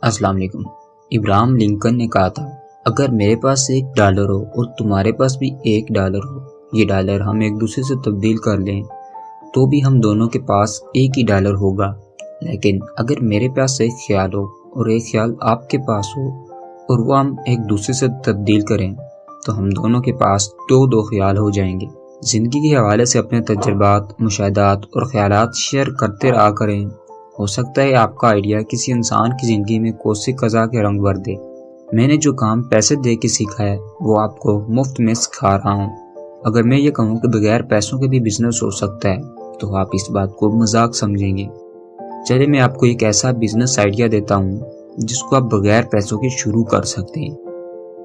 अस्सलाम वालेकुम। इब्राहिम लिंकन ने कहा था, अगर मेरे पास $1 हो और तुम्हारे पास भी $1 हो, ये डॉलर हम एक दूसरे से तब्दील कर लें तो भी हम दोनों के पास एक ही डॉलर होगा। लेकिन अगर मेरे पास एक ख्याल हो और एक ख्याल आपके पास हो और वो हम एक दूसरे से तब्दील करें तो हम दोनों के पास दो ख्याल हो जाएंगे। ज़िंदगी के हवाले से अपने तजुर्बात, मुशाहदात और ख्यालात शेयर करते रहा करें। हो सकता है आपका आइडिया किसी इंसान की ज़िंदगी में कोसी कज़ा के रंग भर दे। मैंने जो काम पैसे दे के सीखा है वो आपको मुफ्त में सिखा रहा हूँ। अगर मैं ये कहूँ कि बगैर पैसों के भी बिजनेस हो सकता है तो आप इस बात को मजाक समझेंगे। चलिए मैं आपको एक ऐसा बिजनेस आइडिया देता हूँ जिसको आप बगैर पैसों के शुरू कर सकते हैं।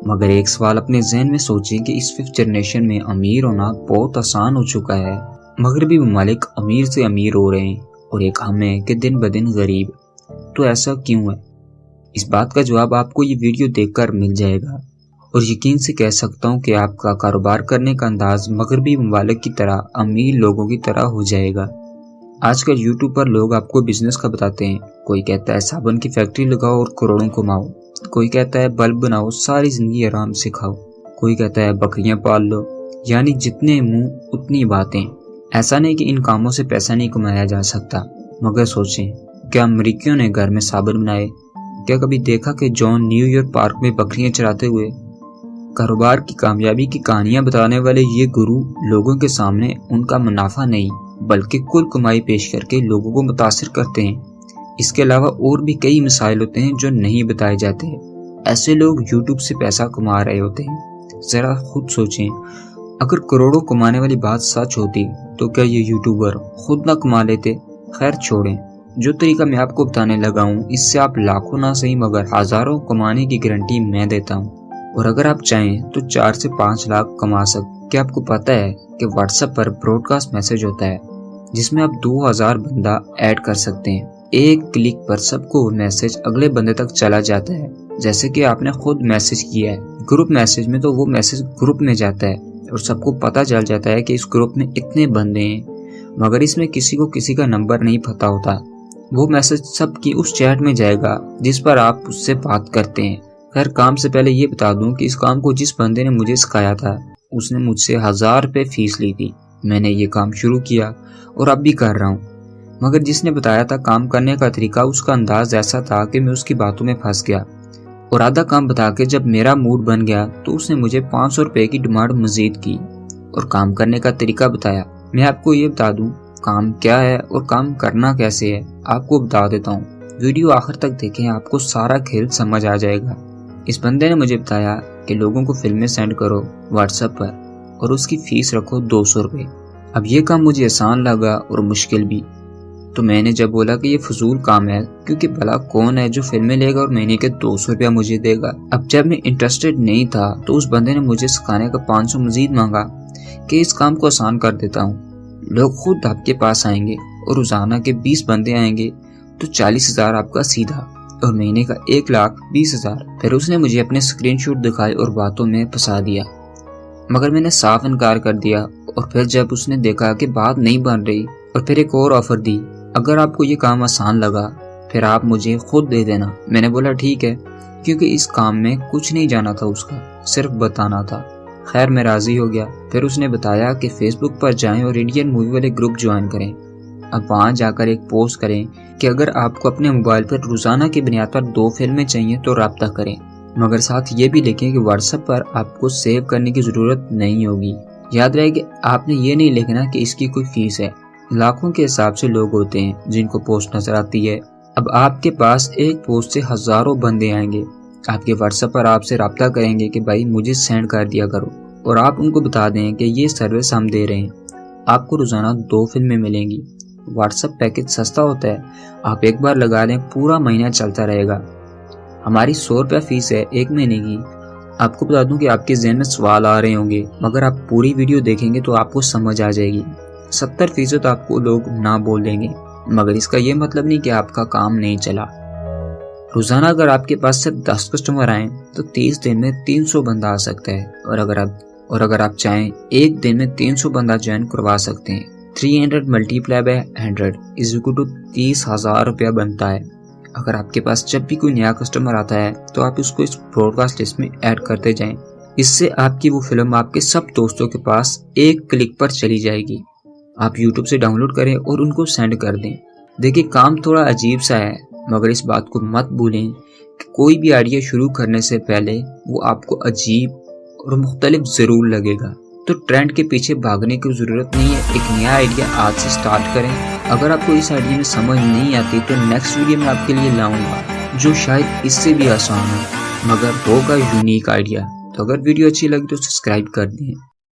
मगर एक सवाल अपने जहन में सोचें कि इस 5th जनरेशन में अमीर होना बहुत आसान हो चुका है। मगरबी ममालिक अमीर से अमीर हो रहे हैं और एक हम है कि दिन ब दिन गरीब। तो ऐसा क्यों है? इस बात का जवाब आपको ये वीडियो देखकर मिल जाएगा और यकीन से कह सकता हूँ कि आपका कारोबार करने का अंदाज मगरबी ममालिक की तरह अमीर लोगों की तरह हो जाएगा। आजकल यूट्यूब पर लोग आपको बिजनेस का बताते हैं। कोई कहता है साबुन की फैक्ट्री लगाओ और करोड़ों कमाओ, कोई कहता है बल्ब बनाओ सारी जिंदगी आराम से खाओ, कोई कहता है बकरियां पाल लो, यानी जितने मुंह उतनी बातें। ऐसा नहीं कि इन कामों से पैसा नहीं कमाया जा सकता, मगर सोचें, क्या अमरीकियों ने घर में साबुन बनाए? क्या कभी देखा कि जॉन न्यूयॉर्क पार्क में बकरियां चराते हुए? कारोबार की कामयाबी की कहानियां बताने वाले ये गुरु लोगों के सामने उनका मुनाफा नहीं बल्कि कुल कमाई पेश करके लोगों को मुतासिर करते हैं। इसके अलावा और भी कई मसाइल होते हैं जो नहीं बताए जाते। ऐसे लोग यूट्यूब से पैसा कमा रहे होते हैं। जरा खुद सोचें, अगर करोड़ों कमाने वाली बात सच होती तो क्या ये यूट्यूबर खुद ना कमा लेते? खैर छोड़ें, जो तरीका मैं आपको बताने लगा हूँ इससे आप लाखों ना सही मगर हजारों कमाने की गारंटी मैं देता हूँ। और अगर आप चाहें तो 4 से 5 लाख कमा सकते। क्या आपको पता है कि व्हाट्सएप पर ब्रॉडकास्ट मैसेज होता है जिसमें आप 2000 बंदा ऐड कर सकते हैं। एक क्लिक पर सबको मैसेज अगले बंदे तक चला जाता है, जैसे कि आपने खुद मैसेज किया है। ग्रुप मैसेज में तो वो मैसेज ग्रुप में जाता है और सबको पता चल जाता है कि इस ग्रुप में इतने बंदे हैं, मगर इसमें किसी को किसी का नंबर नहीं पता होता। वो मैसेज सबकी उस चैट में जाएगा जिस पर आप उससे बात करते हैं। खैर काम से पहले ये बता दूं कि इस काम को जिस बंदे ने मुझे सिखाया था उसने मुझसे 1000 रुपये फीस ली थी। मैंने ये काम शुरू किया और अब भी कर रहा हूँ, मगर जिसने बताया था काम करने का तरीका उसका अंदाज ऐसा था कि मैं उसकी बातों में फंस गया और आधा काम बता के जब मेरा मूड बन गया तो उसने मुझे 500 रुपये की डिमांड मजीद की और काम करने का तरीका बताया। मैं आपको ये बता दूं काम क्या है और काम करना कैसे है, आपको बता देता हूँ। वीडियो आखिर तक देखें, आपको सारा खेल समझ आ जाएगा। इस बंदे ने मुझे बताया कि लोगों को फिल्में सेंड करो व्हाट्सएप पर और उसकी फीस रखो 200 रुपये। अब ये काम मुझे आसान लगा और मुश्किल भी, तो मैंने जब बोला कि ये फजूल काम है क्योंकि भला कौन है जो फिल्में लेगा और महीने के 200 रुपया मुझे देगा। अब जब मैं इंटरेस्टेड नहीं था तो उस बंदे ने मुझे सिखाने का 500 मजीद मांगा कि इस काम को आसान कर देता हूँ। लोग खुद आपके पास आएंगे और रोजाना के 20 बंदे आएंगे तो 40,000 आपका सीधा और महीने का 1,20,000। फिर उसने मुझे अपने स्क्रीनशॉट दिखाए और बातों में फंसा दिया, मगर मैंने साफ इनकार कर दिया। और फिर जब उसने देखा कि बात नहीं बन रही और फिर एक और ऑफर दी, अगर आपको ये काम आसान लगा फिर आप मुझे खुद दे देना। मैंने बोला ठीक है, क्योंकि इस काम में कुछ नहीं जाना था उसका, सिर्फ बताना था। खैर मैं राजी हो गया। फिर उसने बताया कि फेसबुक पर जाएं और इंडियन मूवी वाले ग्रुप ज्वाइन करें। अब वहाँ जाकर एक पोस्ट करें कि अगर आपको अपने मोबाइल पर रोजाना की बुनियाद पर 2 फिल्में चाहिए तो राब्ता करें, मगर साथ ये भी लिखें कि व्हाट्सएप पर आपको सेव करने की जरूरत नहीं होगी। याद रहे कि आपने ये नहीं लिखना कि इसकी कोई फीस है। लाखों के हिसाब से लोग होते हैं जिनको पोस्ट नजर आती है। अब आपके पास एक पोस्ट से हजारों बंदे आएंगे, आपके व्हाट्सएप पर आपसे राब्ता करेंगे कि भाई मुझे सेंड कर दिया करो, और आप उनको बता दें कि ये सर्विस हम दे रहे हैं, आपको रोजाना 2 फिल्में मिलेंगी। व्हाट्सएप पैकेज सस्ता होता है, आप एक बार लगा लें पूरा महीना चलता रहेगा। हमारी 100 रुपया फीस है 1 महीने की। आपको बता दूं कि आपके ज़हन में सवाल आ रहे होंगे, मगर आप पूरी वीडियो देखेंगे तो आपको समझ आ जाएगी। 70% आपको लोग ना बोल देंगे, मगर इसका ये मतलब नहीं कि आपका काम नहीं चला। रोजाना अगर आपके पास सिर्फ 10 कस्टमर आए तो 30 दिन में 300 बंदा आ सकता है, और अगर आप चाहें 1 दिन में 300 बंदा ज्वाइन करवा सकते हैं। 300 × 100 = 30,000 रुपया बनता है। अगर आपके पास जब भी कोई नया कस्टमर आता है तो आप उसको इस ब्रॉडकास्ट लिस्ट में ऐड करते जाएं। इससे आपकी वो फिल्म आपके सब दोस्तों के पास एक क्लिक पर चली जाएगी। आप यूट्यूब से डाउनलोड करें और उनको सेंड कर दें। देखिए, काम थोड़ा अजीब सा है, मगर इस बात को मत भूलें कि कोई भी आइडिया शुरू करने से पहले वो आपको अजीब और मुख्तलिफ ज़रूर लगेगा। तो ट्रेंड के पीछे भागने की ज़रूरत नहीं है, एक नया आइडिया आज से स्टार्ट करें। अगर आपको इस आइडिया में समझ नहीं आती तो नेक्स्ट वीडियो में आपके लिए लाऊंगा जो शायद इससे भी आसान हो, मगर होगा यूनिक आइडिया। तो अगर वीडियो अच्छी लगी तो सब्सक्राइब कर दें।